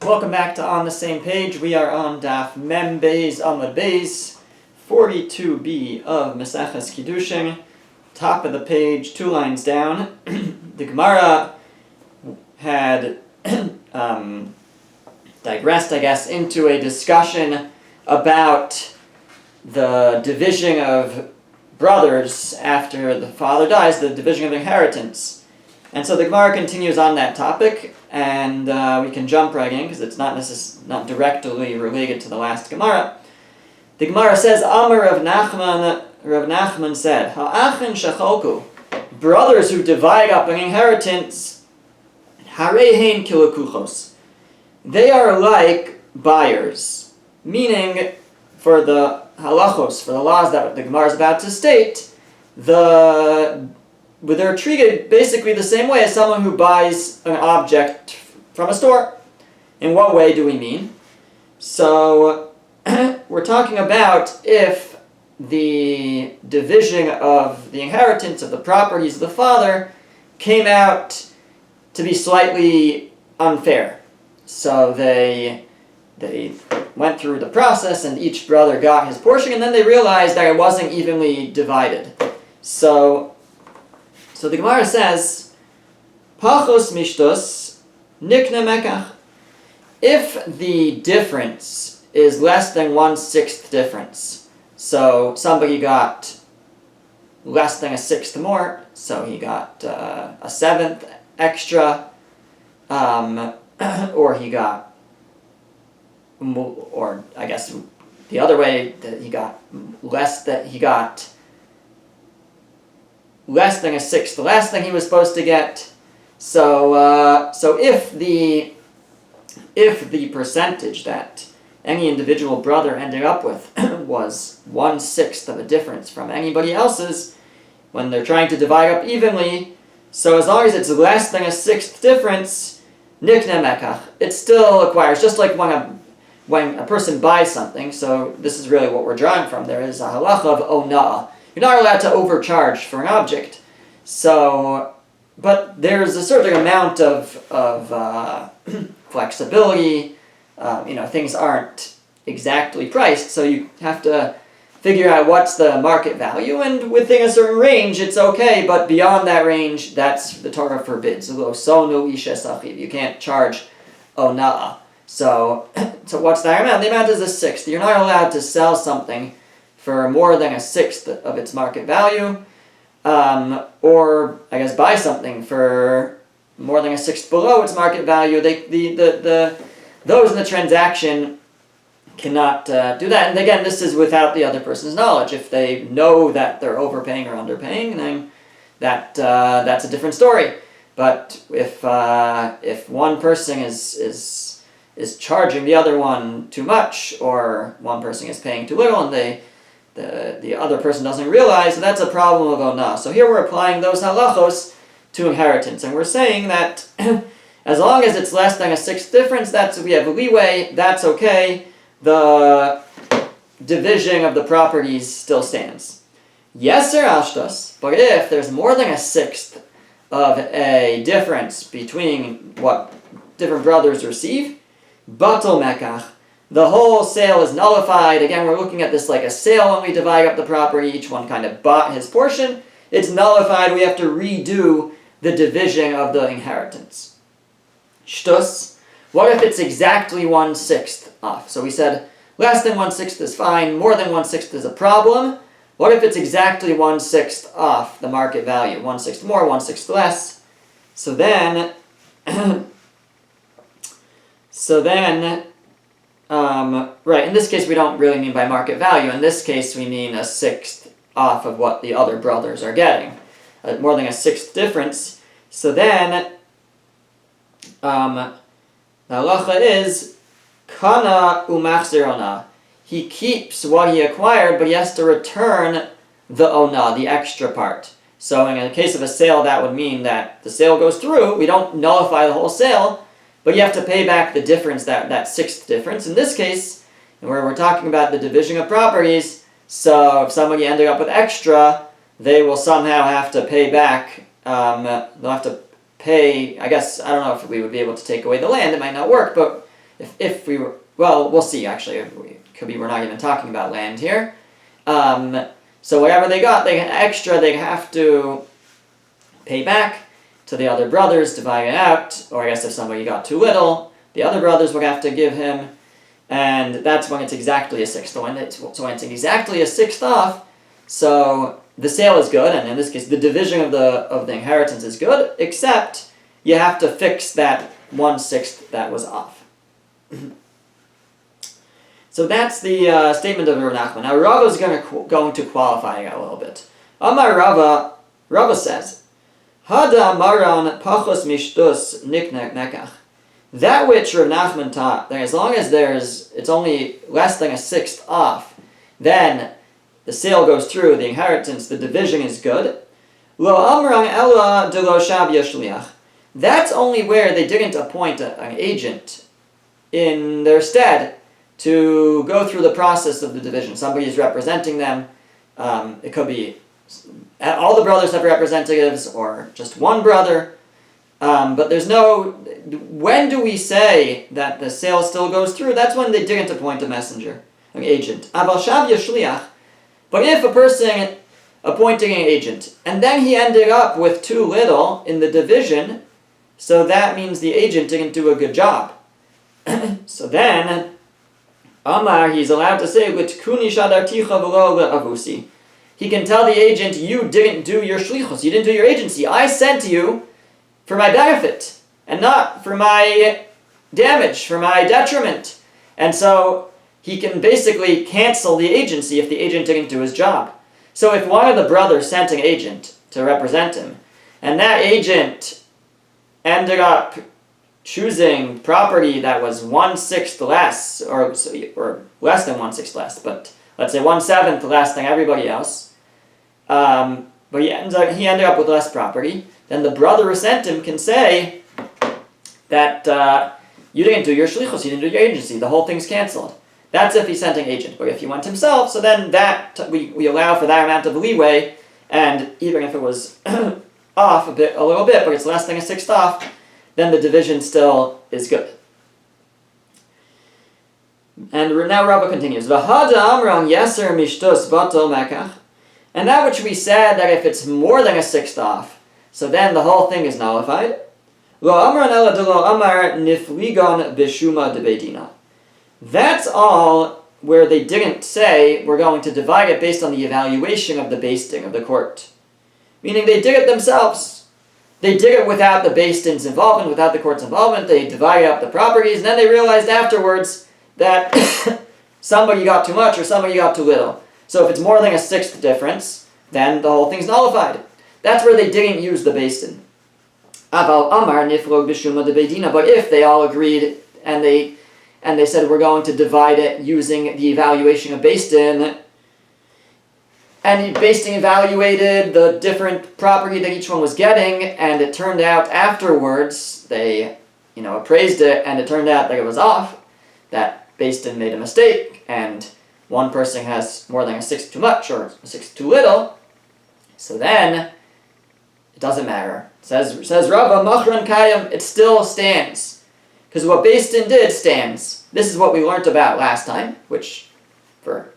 Welcome back to On the Same Page. We are on Daf Mem Beis Amud Beis, 42b of Maseches Kiddushin. Top of the page, 2 lines down. The Gemara had digressed, into a discussion about the division of brothers after the father dies, the division of inheritance. And so the Gemara continues on that topic, and we can jump right in because it's not directly related to the last Gemara. The Gemara says, Amar Rav Nachman said, Ha'achin shecholku, brothers who divide up an inheritance, harehein kilakuchos, they are like buyers, meaning for the halachos, for the laws that the Gemara is about to state, they're treated basically the same way as someone who buys an object from a store. In what way do we mean? So, we're talking about if the division of the inheritance of the properties of the father came out to be slightly unfair. So they went through the process and each brother got his portion, and then they realized that it wasn't evenly divided. So the Gemara says, Pachos mishtos nikne mekach. If the difference is less than 1/6 difference, so somebody got less than 1/6 more, so he got a 1/7 extra, or he got, or I guess the other way, that he got less than 1/6 less than he was supposed to get. So if the percentage that any individual brother ended up with was 1/6 of a difference from anybody else's, when they're trying to divide up evenly, so as long as it's less than 1/6 difference, nikne mekach, it still acquires, just like when a person buys something. So this is really what we're drawing from. There is a halacha of ona'ah. You're not allowed to overcharge for an object. So, but there's a certain amount of flexibility. Things aren't exactly priced, so you have to figure out what's the market value, and within a certain range, it's okay, but beyond that range, that's the Torah forbids. You can't charge ona'ah. So what's that amount? The amount is 1/6. You're not allowed to sell something for more than 1/6 of its market value, or I guess buy something for more than 1/6 below its market value. Those in the transaction cannot do that. And again, this is without the other person's knowledge. If they know that they're overpaying or underpaying, then that's a different story. But if one person is charging the other one too much, or one person is paying too little, and the other person doesn't realize, that's a problem of onah. So here we're applying those halachos to inheritance, and we're saying that as long as it's less than 1/6 difference, we have leeway, that's okay. The division of the properties still stands. Yeser ashtos, but if there's more than 1/6 of a difference between what different brothers receive, batal mekach, the whole sale is nullified. Again, we're looking at this like a sale when we divide up the property. Each one kind of bought his portion. It's nullified. We have to redo the division of the inheritance. Shtus, what if it's exactly 1/6 off? So we said less than 1/6 is fine, more than 1/6 is a problem. What if it's exactly 1/6 off the market value? 1/6 more, 1/6 less. So then, right, in this case we don't really mean by market value. In this case we mean 1/6 off of what the other brothers are getting. More than 1/6 difference. So then, the halacha is, kana umachzir onah. He keeps what he acquired, but he has to return the onah, the extra part. So in the case of a sale, that would mean that the sale goes through. We don't nullify the whole sale, but you have to pay back the difference, that 1/6 difference. In this case, where we're talking about the division of properties, so if somebody ended up with extra, they will somehow have to pay back, they'll have to pay, I guess, I don't know if we would be able to take away the land, it might not work, but if we were, well, we'll see actually. Could be we're not even talking about land here. So whatever they got, they extra, they have to pay back to the other brothers, divide it out, or I guess if somebody got too little, the other brothers would have to give him, and that's when it's exactly a sixth. So when it's exactly a sixth off, so the sale is good, and in this case, the division of the inheritance is good, except you have to fix that 1/6 that was off. So that's the statement of Rav Nachman. Now Rava is going to qualify it a little bit. Amar Rava says, Hada maran pachos mishtus niknek nekach. That which Rav Nachman taught, that as long as it's only less than a sixth off, then the sale goes through, the inheritance, the division is good. Lo amran ella de lo shavya shliach. That's only where they didn't appoint an agent in their stead to go through the process of the division. Somebody is representing them. It could be all the brothers have representatives or just one brother. But there's no... When do we say that the sale still goes through? That's when they didn't appoint a messenger, an agent. Aval shavya shliach. But if a person appointing an agent, and then he ended up with too little in the division, so that means the agent didn't do a good job. So then... Amar, he's allowed to say, "Litkuni shadarticha v'lo le'avusi." He can tell the agent, you didn't do your shlichus, you didn't do your agency. I sent you for my benefit, and not for my damage, for my detriment. And so he can basically cancel the agency if the agent didn't do his job. So if one of the brothers sent an agent to represent him, and that agent ended up choosing property that was 1/6 less, or less than 1/6 less, but let's say 1/7 less than everybody else, but he ended up with less property, then the brother who sent him can say that you didn't do your shlichus, you didn't do your agency, the whole thing's canceled. That's if he sent an agent. But if he went himself, so then that we allow for that amount of leeway, and even if it was off a little bit, but it's less than a sixth off, then the division still is good. And now Rava continues, V'hada amran yeser mishtus batal mekach. And that which we said that if it's more than a sixth off, so then the whole thing is nullified. Lo amran ela de lo amar nifligon bishuma de beidina. That's all where they didn't say we're going to divide it based on the evaluation of the Beis Din of the court. Meaning they did it themselves. They did it without the Beis Din's involvement, without the court's involvement. They divided up the properties, and then they realized afterwards that somebody got too much or somebody got too little. So if it's more than a sixth difference, then the whole thing's nullified. That's where they didn't use the Beis Din. Aval amar niflog b'shuma de beidina. But if they all agreed and they said we're going to divide it using the evaluation of Beis Din, and Beis Din evaluated the different property that each one was getting, and it turned out afterwards, they appraised it, and it turned out that it was off, that Beis Din made a mistake, and one person has more than a sixth too much or a sixth too little, so then it doesn't matter. Says Rava, Machran Kayam, it still stands. Because what Beis Din did stands. This is what we learned about last time, which for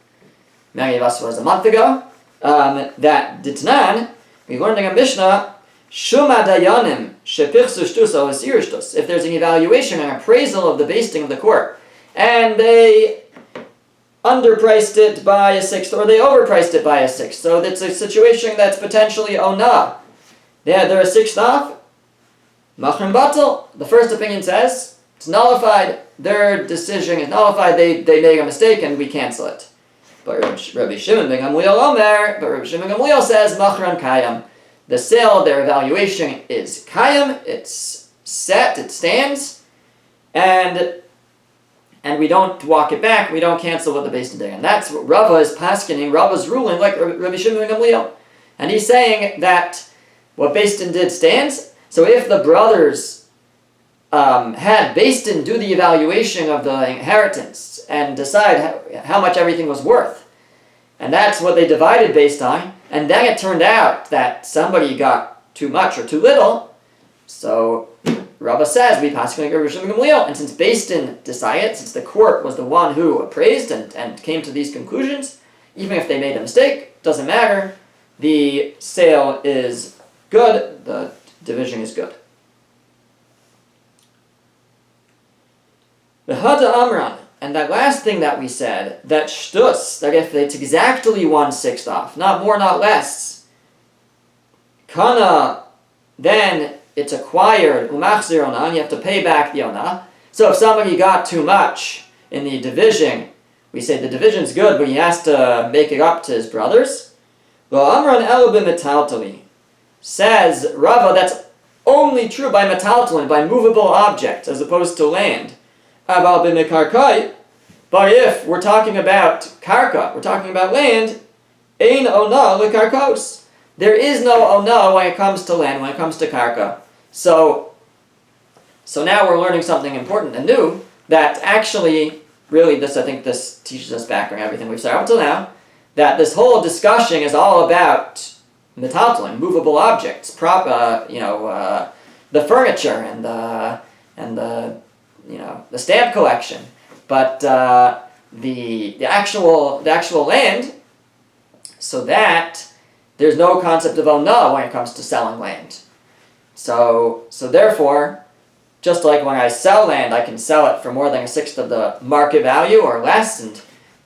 many of us was a month ago. That Ditnan, we learned in a Mishnah, Shuma Dayanim Shepichsu Shtus Osir Shtus. If there's an evaluation, an appraisal of the Beis Din of the court, and they underpriced it by a sixth, or they overpriced it by a sixth, so it's a situation that's potentially ona. They're a sixth off. Machrim Batal. The first opinion says it's nullified. Their decision is nullified. They made a mistake, and we cancel it. But Rabbi Shimon ben Gamliel says, Machran Kayam. The sale, their evaluation is Kayam, it's set, it stands, and we don't walk it back, we don't cancel what the Beis Din did. And that's what Rava is paskening, Rava's ruling, like Rabbi Shimon ben Gamliel. And he's saying that what Beis Din did stands, so if the brothers had Beis Din do the evaluation of the inheritance and decide how much everything was worth, and that's what they divided based on, and then it turned out that somebody got too much or too little, so Rava says, we pass like Rishon Gamliel, and since Beis Din decided, since the court was the one who appraised and came to these conclusions, even if they made a mistake, doesn't matter, the sale is good, the division is good. The Hada Amran, and that last thing that we said, that shtus, that if it's exactly 1/6 off, not more, not less, kana, then it's acquired, umachzir ona, and you have to pay back the ona. So if somebody got too much in the division, we say the division's good, but he has to make it up to his brothers. Lo amran elo b'metaltali. Says Rava, that's only true by metaltalin, by movable objects, as opposed to land. Aval b'mekarkai. But if we're talking about karka, we're talking about land, ein ona lekarkos. There is no ona when it comes to land, when it comes to karka. So now we're learning something important and new, that actually, really I think this teaches us back on everything we've said up until now, that this whole discussion is all about metaltalin, movable objects, the furniture and the stamp collection. But the actual land, so that there's no concept of ona when it comes to selling land. So therefore, just like when I sell land, I can sell it for more than 1/6 of the market value or less, and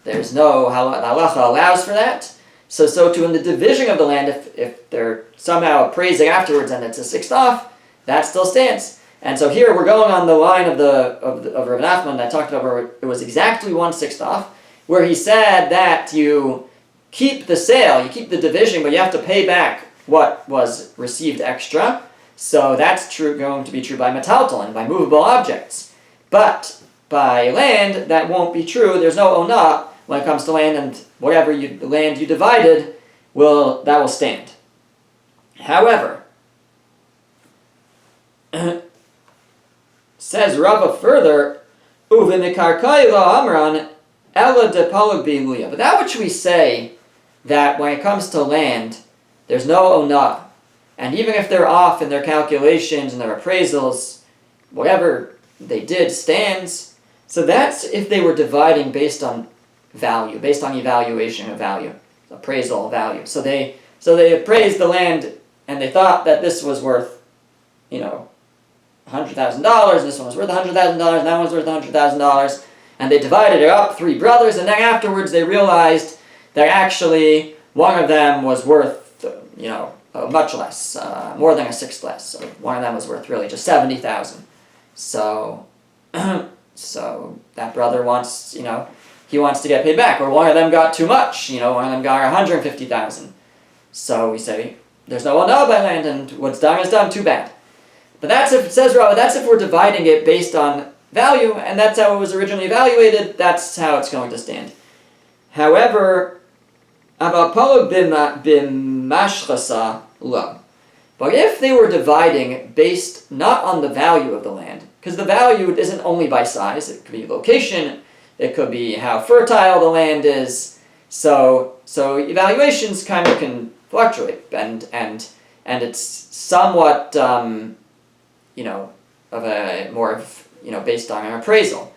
there's no halacha allows for that. So too in the division of the land, if they're somehow appraising afterwards and it's 1/6 off, that still stands. And so here we're going on the line of Rav Nachman that I talked about, where it was exactly 1/6 off, where he said that you keep the sale, you keep the division, but you have to pay back what was received extra. So that's going to be true by metaltalin, by movable objects. But by land, that won't be true. There's no ona when it comes to land, and whatever land you divided, that will stand. However, says Rava further, Uvimikarkai lo amran ela depalag biluya. But that which we say, that when it comes to land, there's no ona, and even if they're off in their calculations and their appraisals, whatever they did stands. So that's if they were dividing based on value, based on evaluation of value, appraisal of value. So they appraised the land and they thought that this was worth, $100,000, this one was worth $100,000, and that one was worth $100,000, and they divided it up, 3 brothers, and then afterwards they realized that actually one of them was worth, much less, more than 1/6 less. So one of them was worth really just $70,000. So that brother wants, he wants to get paid back, or one of them got too much, one of them got $150,000. So we say, there's no ona by land, and what's done is done, too bad. But that's if, says Rava, that's if we're dividing it based on value, and that's how it was originally evaluated, that's how it's going to stand. However, but if they were dividing based not on the value of the land, because the value isn't only by size, it could be location, it could be how fertile the land is, so evaluations kind of can fluctuate, and it's somewhat based on an appraisal.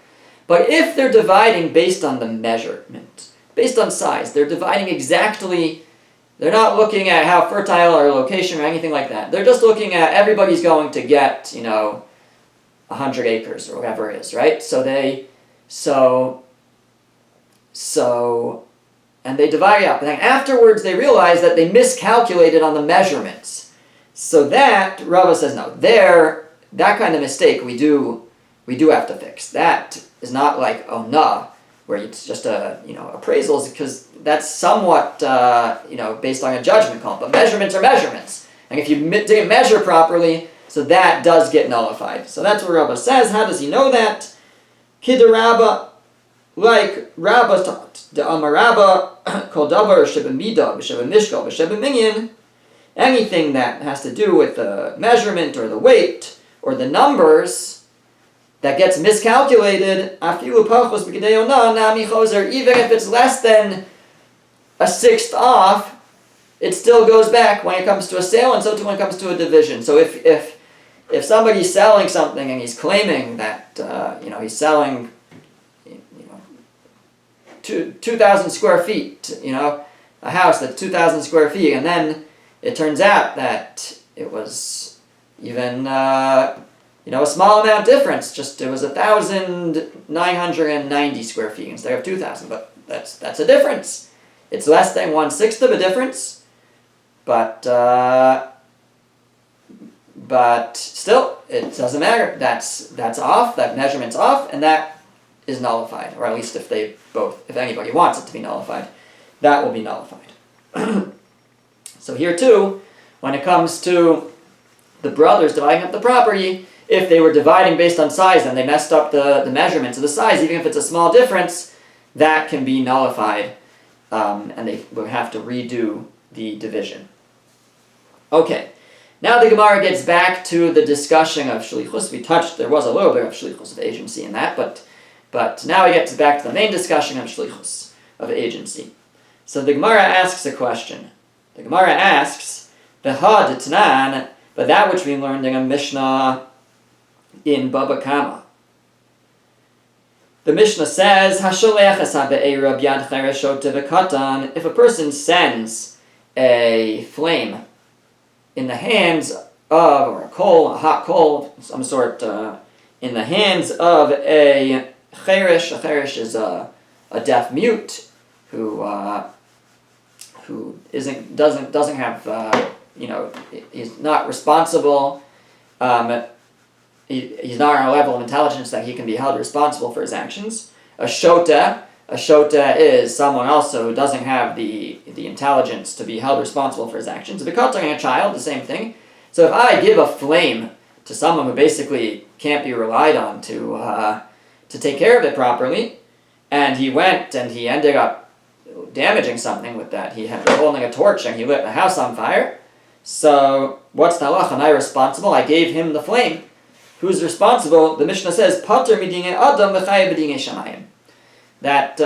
But if they're dividing based on the measurement, based on size, they're dividing exactly, they're not looking at how fertile or location or anything like that. They're just looking at everybody's going to get, 100 acres or whatever it is, right? And they divide it up. And then afterwards they realize that they miscalculated on the measurements. So that, Rava says, no, that kind of mistake we do have to fix. That is not like ona, where it's just appraisals, because that's somewhat based on a judgment call. But measurements are measurements, and if you didn't measure properly, so that does get nullified. So that's what Rava says. How does he know that? Kidarabba, like Rabba taught, the Amarabba kol davar shebemidah b'shebemishkal b'shebeminyan. Anything that has to do with the measurement or the weight or the numbers that gets miscalculated, even if it's less than 1/6 off, it still goes back when it comes to a sale, and so too when it comes to a division. So if if somebody's selling something and he's claiming that he's selling 2,000 square feet, a house that's 2,000 square feet, and then it turns out that it was even a small amount difference. Just it was 1,990 square feet instead of 2,000, but that's a difference. It's less than 1/6 of a difference, but still it doesn't matter. That's off. That measurement's off, and that is nullified, or at least if anybody wants it to be nullified, that will be nullified. So here too, when it comes to the brothers dividing up the property, if they were dividing based on size and they messed up the measurements of the size, even if it's a small difference, that can be nullified, and they will have to redo the division. Okay, now the Gemara gets back to the discussion of shlichus. There was a little bit of shlichus of agency in that, but now he gets back to the main discussion of shlichus, of agency. So the Gemara asks a question. The Gemara asks, Beha d'Tanan, but that which we learned in a Mishnah in Baba Kama. The Mishnah says, if a person sends a flame in the hands of, or a hot coal, some sort, in the hands of a cherish. A cherish is a deaf mute who doesn't have he's not responsible. He's not on a level of intelligence that he can be held responsible for his actions. A shota is someone also who doesn't have the intelligence to be held responsible for his actions. If you're a child, the same thing. So if I give a flame to someone who basically can't be relied on to take care of it properly, and he went and he ended up damaging something with that. He was holding a torch and he lit the house on fire. So what's the halacha? Am I responsible? I gave him the flame. Who's responsible? The Mishnah says, Pater midinei adam v'chayev b'dinei shamayim. That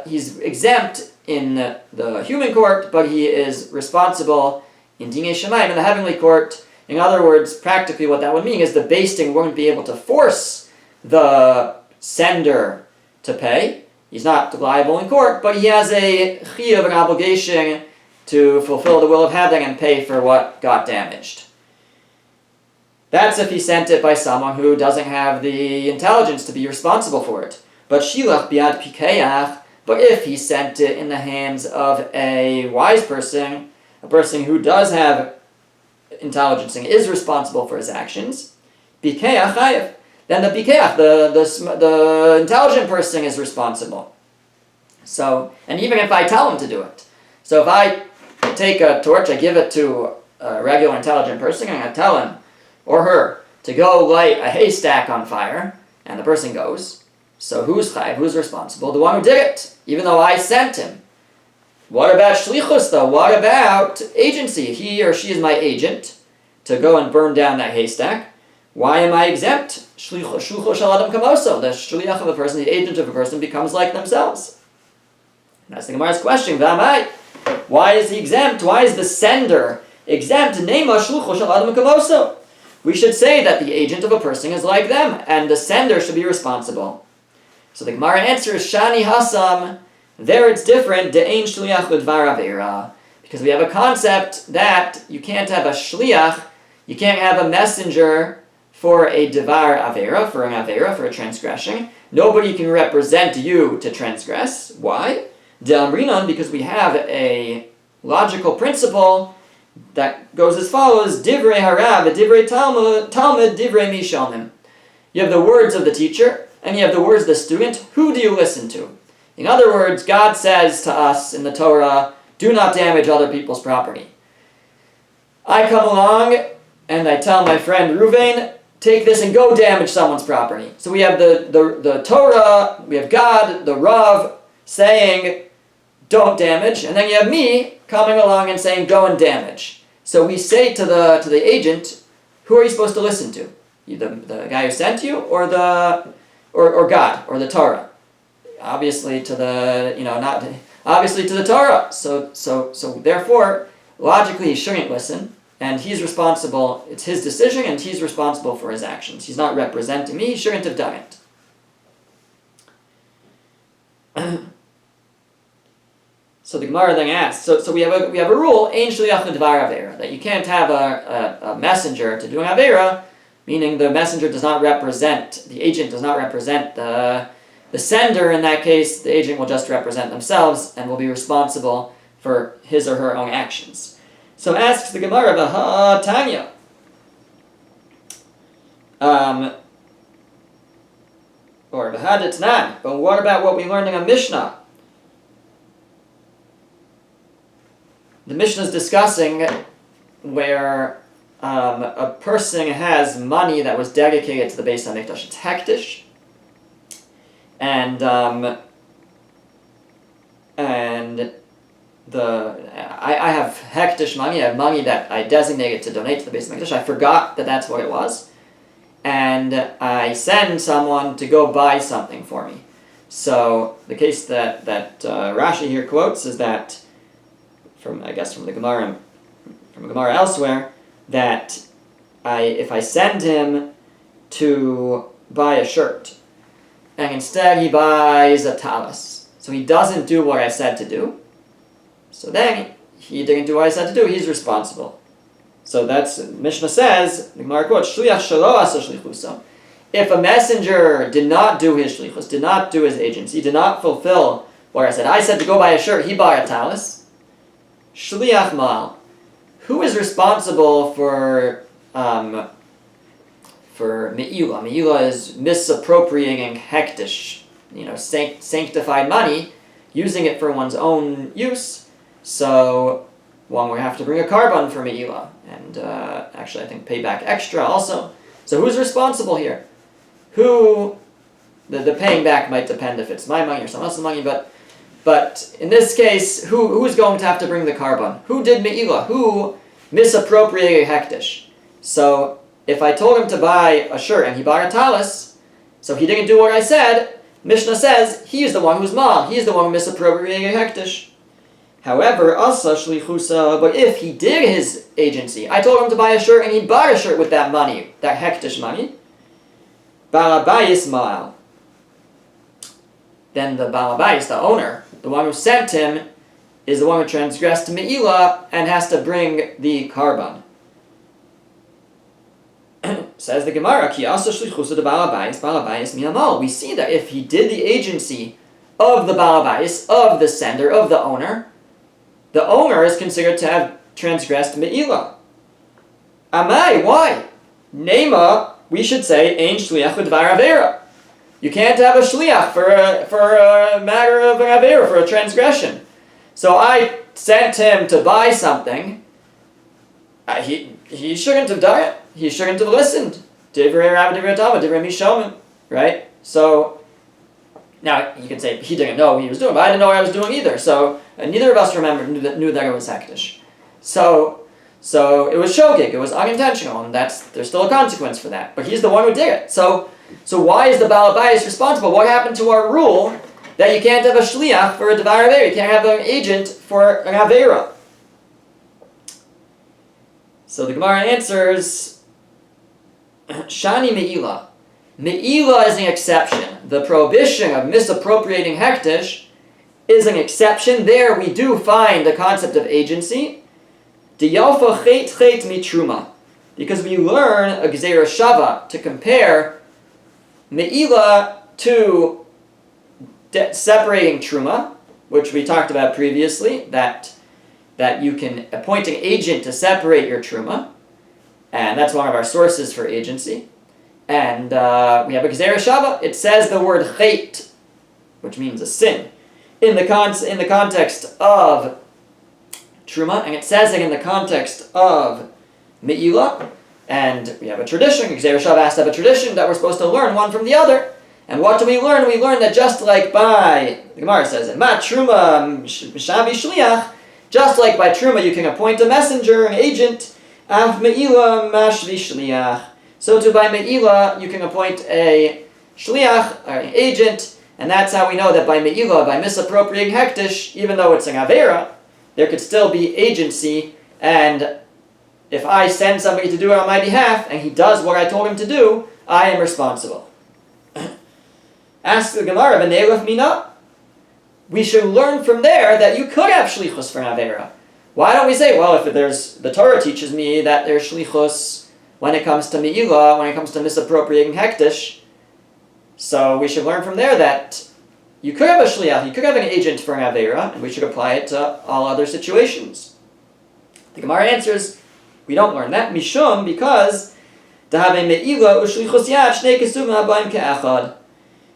he's exempt in the human court, but he is responsible in dinei shamayim, in the heavenly court. In other words, practically what that would mean is the Beis Din won't be able to force the sender to pay. He's not liable in court, but he has a chiyuv, an obligation to fulfill the will of heaven and pay for what got damaged. That's if he sent it by someone who doesn't have the intelligence to be responsible for it. But shilach biad pikeach, but if he sent it in the hands of a wise person, a person who does have intelligence and is responsible for his actions, pikeach chayev. Then the pikeach, the intelligent person, is responsible. So, and even if I tell him to do it. So if I take a torch, I give it to a regular intelligent person, and I tell him or her to go light a haystack on fire, and the person goes. So who's chayav? Who's responsible? The one who did it, even though I sent him. What about shlichus though? What about agency? He or she is my agent to go and burn down that haystack. Why am I exempt? Shlucho shel adam kamoso. The shliach of a person, the agent of a person, becomes like themselves. And that's the Gemara's question. V'amai. Why is he exempt? Why is the sender exempt? Neima shlucho shel adam kamoso. We should say that the agent of a person is like them, and the sender should be responsible. So the Gemara answers, Shani Hasam, there it's different, De'ein shliach l'dvar avera, because we have a concept that you can't have a shliach, you can't have a messenger for a devar avera, for a transgression. Nobody can represent you to transgress. Why? De'amrinan, because we have a logical principle that goes as follows: Divrei harav, divrei talmud, divrei mishalmim. You have the words of the teacher, and you have the words of the student. Who do you listen to? In other words, God says to us in the Torah, do not damage other people's property. I come along, and I tell my friend Ruvain, take this and go damage someone's property. So we have the Torah, we have God, the Rav, saying, don't damage, and then you have me coming along and saying, go and damage. So we say to the agent, who are you supposed to listen to? The guy who sent you, or God, or the Torah? Obviously to the Torah. So therefore, logically, he shouldn't listen. and he's responsible. It's his decision, and he's responsible for his actions. He's not representing me. He shouldn't have done it. So the Gemara then asks. So we have a rule, ein shliach l'dvar avera, that you can't have a messenger to do an avera, meaning the messenger does not represent, the agent does not represent the sender. In that case, the agent will just represent themselves and will be responsible for his or her own actions. So asks the Gemara, V'ha Tanya. Or V'ha D'Tnan. But what about what we learned in a Mishnah? The Mishnah is discussing where a person has money that was dedicated to the Beis HaMikdash. It's hektish. And I have hektish money. I have money that I designated to donate to the Beis HaMikdash. I forgot that that's what it was, and I send someone to go buy something for me. So the case that Rashi here quotes is that from the Gemara, from a Gemara elsewhere, that if I send him to buy a shirt, and instead he buys a talis, so he doesn't do what I said to do, so then he didn't do what I said to do, he's responsible. So that's, Mishnah says, the Gemara quotes, Shliach shelo asa shlichuso. If a messenger did not do his shlichus, did not do his agency, did not fulfill what I said to go buy a shirt, he bought a talis, Shliach mal. Who is responsible for me'ila? Me'ila is misappropriating hektish, sanctified money, using it for one's own use. So one would have to bring a carbon for me'ila, and actually I think pay back extra also. So who's responsible here? The paying back might depend if it's my money or someone else's money, but in this case, who's going to have to bring the carbon? Who did me'ila? Who misappropriated hektish? So if I told him to buy a shirt and he bought a talis, so he didn't do what I said, Mishnah says he's the one who's mal. He's the one who misappropriated hektish. However, asa shlichusa, but if he did his agency, I told him to buy a shirt and he bought a shirt with that money, that hektish money, balabayis mal. Then the balabayis, the owner, the one who sent him, is the one who transgressed me'ila and has to bring the carbon. Says the Gemara, Ki asa shlichusa de balabayis mi'amal. We see that if he did the agency of the balabayis, of the sender, of the owner is considered to have transgressed me'ila. Amai, why? Nema, we should say, ein shliach udvar avera. You can't have a shliach for a matter of an avera, for a transgression. So I sent him to buy something. He shouldn't have done it. He shouldn't have listened. Divrei Rav, Divrei Talmud, Divrei Mishomim. Right? So, now you could say he didn't know what he was doing, but I didn't know what I was doing either. So, neither of us knew that it was hektish. So it was shogig, it was unintentional, and there's still a consequence for that. But he's the one who did it. So why is the balabayis responsible? What happened to our rule that you can't have a shliach for a devar avera? You can't have an agent for an avera. So the Gemara answers, Shani me'ila. Me'ila is an exception. The prohibition of misappropriating hektish is an exception. There we do find the concept of agency. D'yalfa chet mitruma. Because we learn a gzeira shava to compare me'ila to separating truma, which we talked about previously, that you can appoint an agent to separate your truma, and that's one of our sources for agency. And we have a gzeira shava. It says the word chet, which means a sin, in the context of truma, and it says it in the context of me'ila. And we have a tradition. Gzeira shava has to have a tradition that we're supposed to learn one from the other. And what do we learn? We learn that just like the Gemara says, ma truma shavi shliach, just like by truma you can appoint a messenger, an agent, av me'ila mashvi shliach. So too by me'ila you can appoint a shliach, or an agent, and that's how we know that by me'ila, by misappropriating hektish, even though it's an avera, there could still be agency, and if I send somebody to do it on my behalf, and he does what I told him to do, I am responsible. Ask the Gemara, v'neilef mina. We should learn from there that you could have shlichus for an avera. Why don't we say, well, if the Torah teaches me that there's shlichus when it comes to me'ilah, when it comes to misappropriating hektish, so we should learn from there that you could have a shliach, you could have an agent for an avera, and we should apply it to all other situations. The Gemara answers, we don't learn that, mishum, because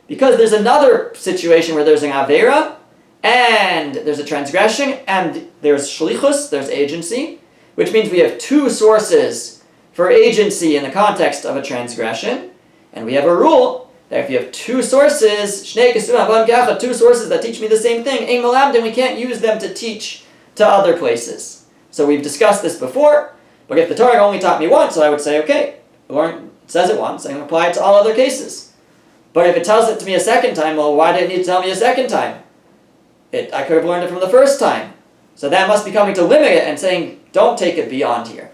because there's another situation where there's an avera, and there's a transgression, and there's shlichus, there's agency, which means we have two sources for agency in the context of a transgression, and we have a rule that if you have two sources, two sources that teach me the same thing, then we can't use them to teach to other places. So we've discussed this before, but if the Torah only taught me once, so I would say, okay, it says it once, I can apply it to all other cases. But if it tells it to me a second time, well, why did it need to tell me a second time? I could have learned it from the first time. So that must be coming to limit it and saying, don't take it beyond here.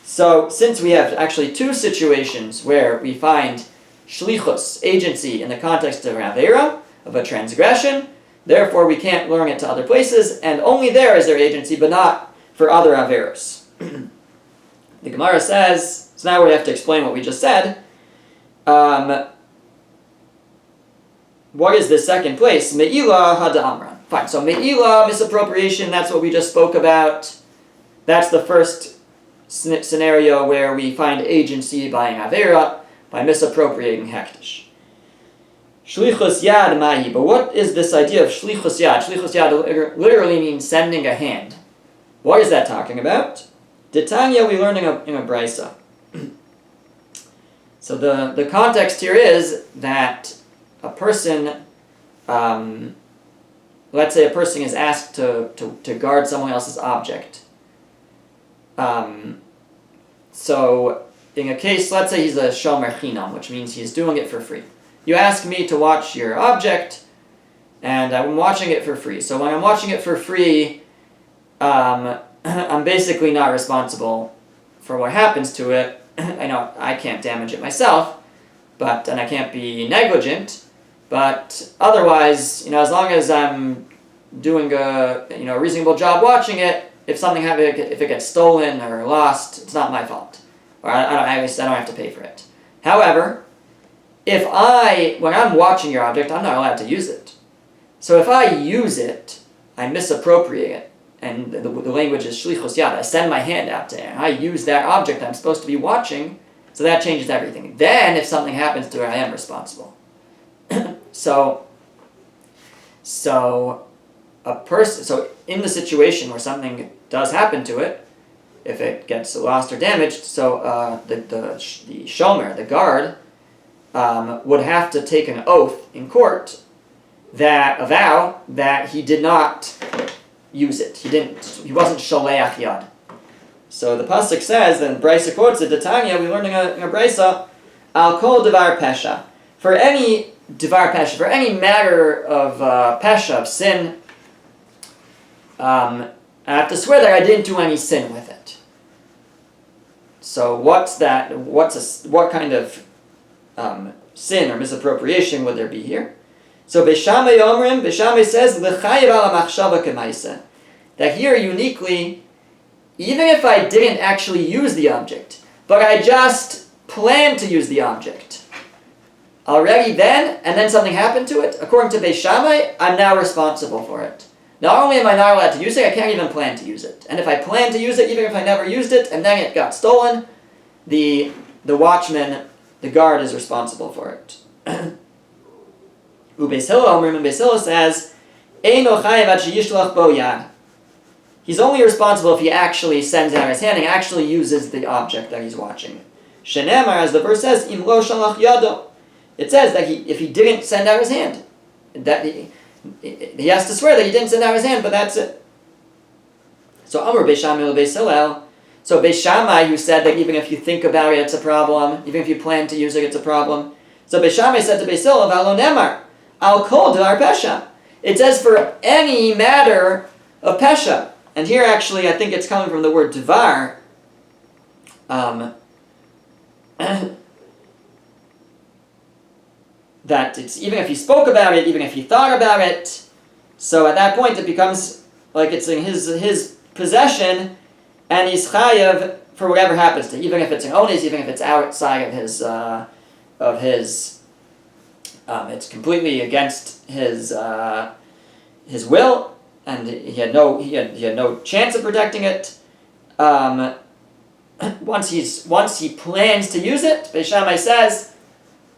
So since we have actually two situations where we find shlichus, agency, in the context of an avera, of a transgression, therefore we can't learn it to other places, and only there is there agency, but not for other averas. The Gemara says, so now we have to explain what we just said. What is the second place? Me'ilah hada amran. Fine, so me'ilah, misappropriation, that's what we just spoke about. That's the first scenario where we find agency by an avera, by misappropriating hektish. Shlichus yad mahi, but what is this idea of shlichus yad? Shlichus yad literally means sending a hand. What is that talking about? Tanya, we learned in a brisa. So the context here is that a person, let's say a person is asked to guard someone else's object. So in a case, let's say he's a shomer chinam, which means he's doing it for free. You ask me to watch your object, and I'm watching it for free. So when I'm watching it for free, I'm basically not responsible for what happens to it. I know I can't damage it myself, and I can't be negligent, but otherwise, as long as I'm doing a reasonable job watching it, if something happens, if it gets stolen or lost, it's not my fault, or at least I don't have to pay for it. However, when I'm watching your object, I'm not allowed to use it. So if I use it, I misappropriate it. And the language is shlichus yad. I send my hand out to it. I use that object I'm supposed to be watching, so that changes everything. Then, if something happens to it, I am responsible. So in the situation where something does happen to it, if it gets lost or damaged, so the shomer, the guard, would have to take an oath in court, a vow that he did not use it. He wasn't sholeach yad. So the pasuk says, and Brisa quotes it, Tanya, we learned in a Brisa, al kol devar pesha. For any devar pesha, for any matter of pesha, of sin, I have to swear that I didn't do any sin with it. So what's that? What kind of sin or misappropriation would there be here? So Beishamai says, L'chayiv ala machshava k'maisa. That here, uniquely, even if I didn't actually use the object, but I just planned to use the object, already then, and then something happened to it, according to Beishamai, I'm now responsible for it. Not only am I not allowed to use it, I can't even plan to use it. And if I plan to use it, even if I never used it, and then it got stolen, the watchman, the guard, is responsible for it. Beis Hillel says, Eino chayev ad sheyishlach bo yad. He's only responsible if he actually sends out his hand and actually uses the object that he's watching. Shenemar, as the verse says, Im lo shalach yado. It says that if he didn't send out his hand, that he has to swear that he didn't send out his hand, but that's it. So Amar Beis Shammai Beis Hillel. So Beis Shammai, who said that even if you think about it, it's a problem. Even if you plan to use it, it's a problem. So Beis Shammai said to Beis Hillel, V'alo nemar. Al kol devar pesha. It says for any matter of pesha. And here actually I think it's coming from the word devar, that it's even if he spoke about it, even if he thought about it, so at that point it becomes like it's in his possession, and he's chayav for whatever happens to, even if it's an onis, even if it's outside of his it's completely against his will, and he had no chance of protecting it. Once he plans to use it, Beis Shammai says,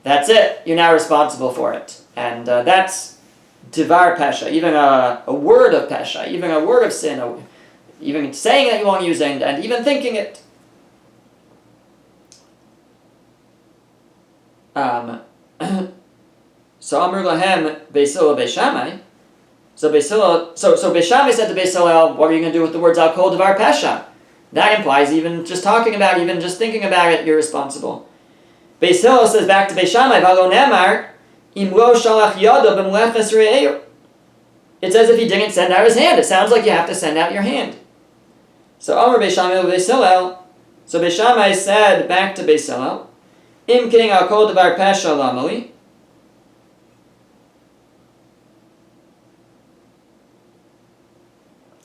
that's it. You're now responsible for it, and that's divar pesha, even a word of pesha, even a word of sin, even saying that you won't use it, and even thinking it. So Amr Lahem Beis Hillel Beis Shammai. So Beis Shammai said to Beis Hillel, what are you going to do with the words Al Kol Devar Pesha? That implies even just talking about it, even just thinking about it, you're responsible. Beis Hillel says back to Beis Shammai, V'alo nemar im lo shalach yado b'mleches re'eir. It's as if he didn't send out his hand. It sounds like you have to send out your hand. So Amr Beis Shammai Beis Hillel. So Beis Shammai said back to Beis Hillel, Im king Al Kol Devar Pesha lamali.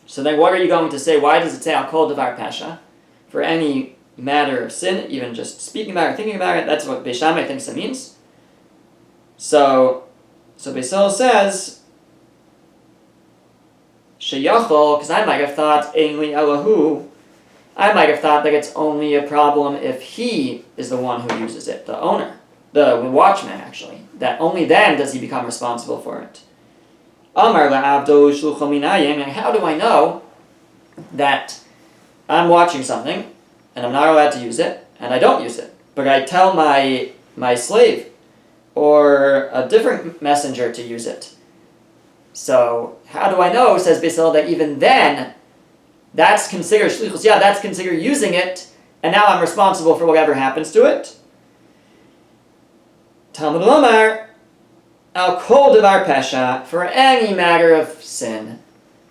So then what are you going to say? Why does it say Al Kol Devar Pesha? For any matter of sin, even just speaking about it, thinking about it, that's what Beis Shammai thinks it means. So Beis Hillel says, Sheyachol, because I might have thought, Einli Elahu, I might have thought that it's only a problem if he is the one who uses it, the owner, the watchman actually, that only then does he become responsible for it. Amar la'avdo shlucho minayim, and how do I know that I'm watching something and I'm not allowed to use it and I don't use it, but I tell my slave or a different messenger to use it? So how do I know, says Beis Hillel, that even then that's considered shlichus yad, that's considered using it, and now I'm responsible for whatever happens to it? Talmud Lomar, Al Kol Devar Pesha, for any matter of sin,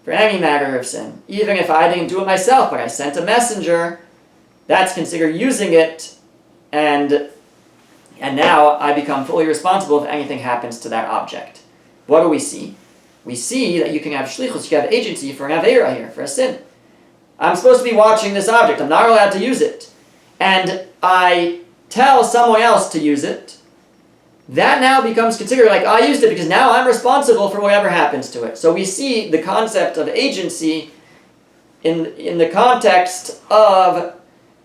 even if I didn't do it myself, but I sent a messenger, that's considered using it, and now I become fully responsible if anything happens to that object. What do we see? We see that you can have shlichus, you can have agency for an aveira here, for a sin. I'm supposed to be watching this object, I'm not allowed to use it, and I tell someone else to use it. That now becomes considered like I used it because now I'm responsible for whatever happens to it. So we see the concept of agency in the context of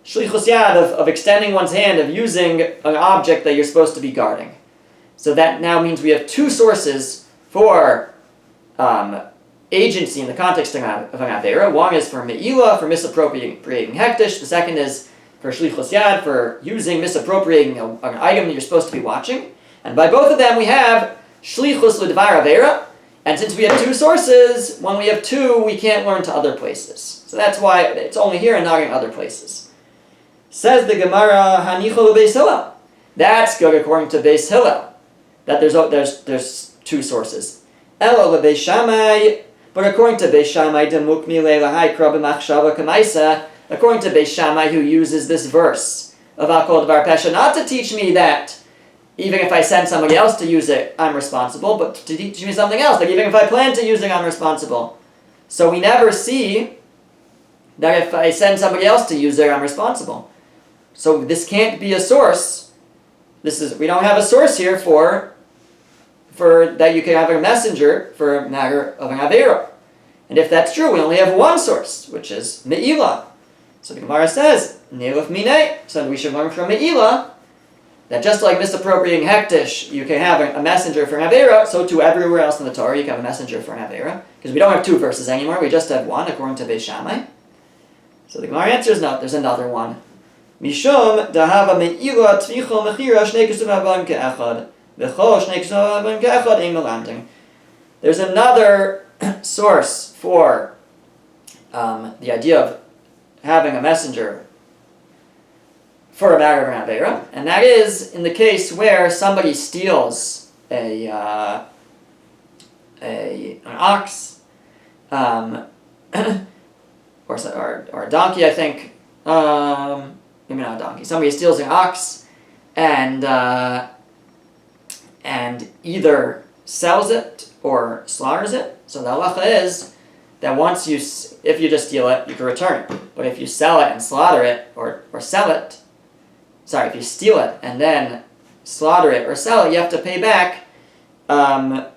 shlichus yad, of extending one's hand, of using an object that you're supposed to be guarding. So that now means we have two sources for agency in the context of an avera. One is for me'ilah, for misappropriating hektish. The second is for shlichus yad, for misappropriating an item that you're supposed to be watching. And by both of them we have shlichus l'dvar avera, and since we have two sources, when we have two, we can't learn to other places. So that's why it's only here and not in other places. Says the Gemara, hanichol Beis Hillel. That's good according to Beis Hillel, that there's two sources. Elo leBeis Shammai, but according to Beis Shammai, demukmi le'lahaikra b'machshava k'maisa, according to Beis Shammai, who uses this verse of Al Kol Devar Pesha, not to teach me that even if I send somebody else to use it, I'm responsible, but to teach me something else, like even if I plan to use it, I'm responsible. So we never see that if I send somebody else to use it, I'm responsible. So this can't be a source. We don't have a source here for that you can have a messenger for a matter of an avera. And if that's true, we only have one source, which is me'ilah. So the Gemara says, Neiluf minei, so we should learn from me'ilah that just like misappropriating hektish, you can have a messenger for an avera, so too everywhere else in the Torah you can have a messenger for an avera, because we don't have two verses anymore, we just have one according to Beis Shammai. So the Gemara answers, no, there's another one. Mishum dahava me'ilah tvicho mechira shnei kesuvah ke'echad v'chol shnei kesuvah ke'echad ein melamding. There's another source for the idea of having a messenger for a matter of an avera, and that is in the case where somebody steals an ox, or a donkey, I think, maybe not a donkey. Somebody steals an ox and either sells it or slaughters it. So the halacha is that if you just steal it, you can return it. But if you sell it and slaughter it or sell it, if you steal it and then slaughter it or sell it, you have to pay back 4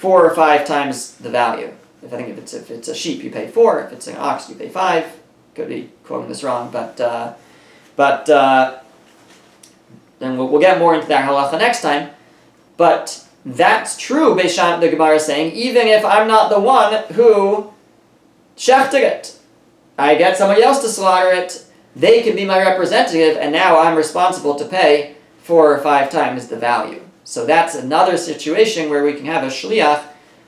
or 5 times the value. If it's a sheep, you pay 4. If it's an ox, you pay 5. Could be quoting this wrong, but then we'll get more into that halacha next time. But that's true, Beishan, the Gemara is saying, even if I'm not the one who shechted it. I get somebody else to slaughter it, they can be my representative, and now I'm responsible to pay 4 or 5 times the value. So that's another situation where we can have a shliach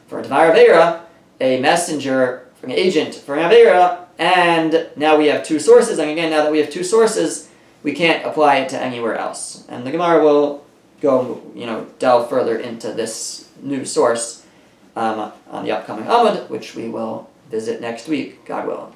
for a dvar aveira, a messenger, an agent for an aveira, and now we have 2 sources, and again, now that we have 2 sources, we can't apply it to anywhere else. And the Gemara will go, delve further into this new source on the upcoming Amud, which we will visit next week, God willing.